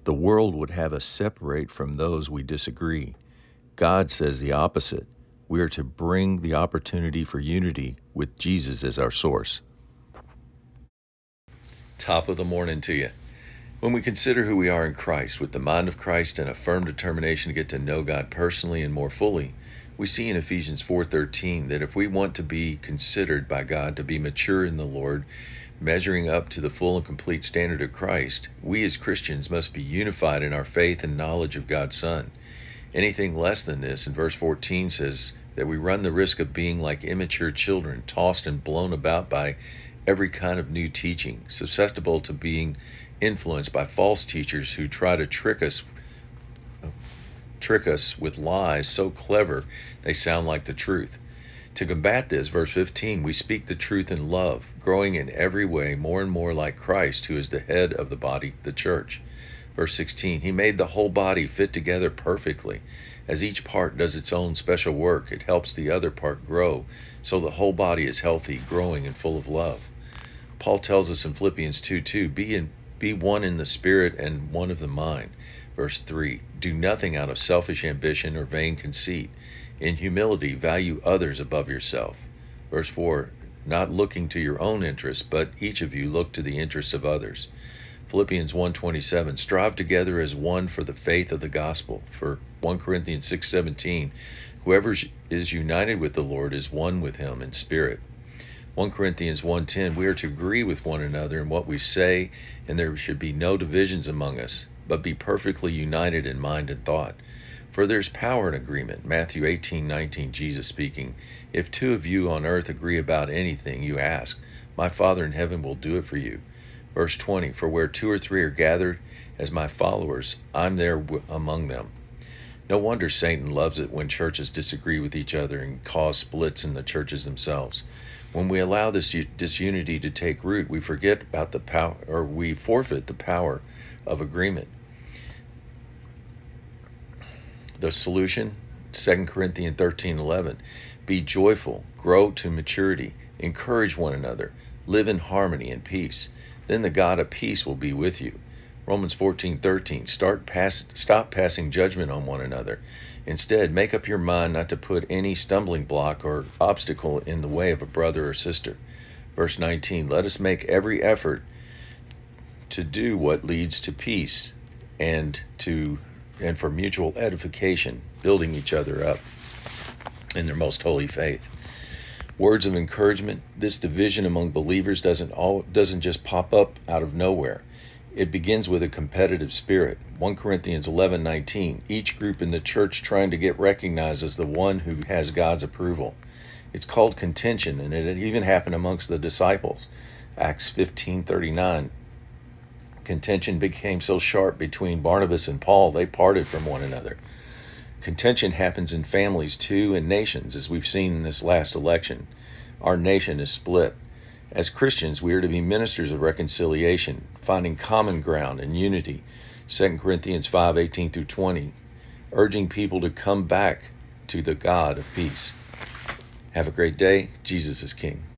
The world would have us separate from those we disagree. God says the opposite. We are to bring the opportunity for unity with Jesus as our source. Top of the morning to you. When we consider who we are in Christ, with the mind of Christ and a firm determination to get to know God personally and more fully, we see in Ephesians 4:13 that if we want to be considered by God to be mature in the Lord, measuring up to the full and complete standard of Christ, we as Christians must be unified in our faith and knowledge of God's Son. Anything less than this, in verse 14, says that we run the risk of being like immature children, tossed and blown about by every kind of new teaching, susceptible to being influenced by false teachers who try to trick us with lies so clever they sound like the truth. To combat this, verse 15, we speak the truth in love, growing in every way more and more like Christ, who is the head of the body, the church. Verse 16, he made the whole body fit together perfectly. As each part does its own special work, it helps the other part grow, so the whole body is healthy, growing, and full of love. Paul tells us in Philippians 2:2, be one in the spirit and one of the mind. Verse 3, do nothing out of selfish ambition or vain conceit. In humility, value others above yourself. Verse 4, not looking to your own interests, but each of you look to the interests of others. Philippians 1:27, strive together as one for the faith of the gospel. For 1 Corinthians 6:17, whoever is united with the Lord is one with him in spirit. 1 Corinthians 1:10, we are to agree with one another in what we say, and there should be no divisions among us, but be perfectly united in mind and thought. For there's power in agreement. Matthew 18:19, Jesus speaking, if two of you on earth agree about anything you ask, my Father in heaven will do it for you. Verse 20, for where two or three are gathered as my followers, I'm there among them. No wonder Satan loves it when churches disagree with each other and cause splits in the churches themselves. When we allow this disunity to take root, we forget about the power, or we forfeit the power of agreement. The solution, 2 Corinthians 13:11, be joyful, grow to maturity, encourage one another, live in harmony and peace. Then the God of peace will be with you. Romans 14:13, stop passing judgment on one another. Instead, make up your mind not to put any stumbling block or obstacle in the way of a brother or sister. Verse 19, let us make every effort to do what leads to peace and for mutual edification, building each other up in their most holy faith. Words of encouragement. This division among believers doesn't just pop up out of nowhere. It begins with a competitive spirit. 1 Corinthians 11:19, each group in the church trying to get recognized as the one who has God's approval. It's called contention, and it even happened amongst the disciples. Acts 15:39, contention became so sharp between Barnabas and Paul, they parted from one another. Contention happens in families too, and nations, as we've seen in this last election. Our nation is split. As Christians, we are to be ministers of reconciliation, finding common ground and unity. 2 Corinthians 5:18-20, urging people to come back to the God of peace. Have a great day. Jesus is King.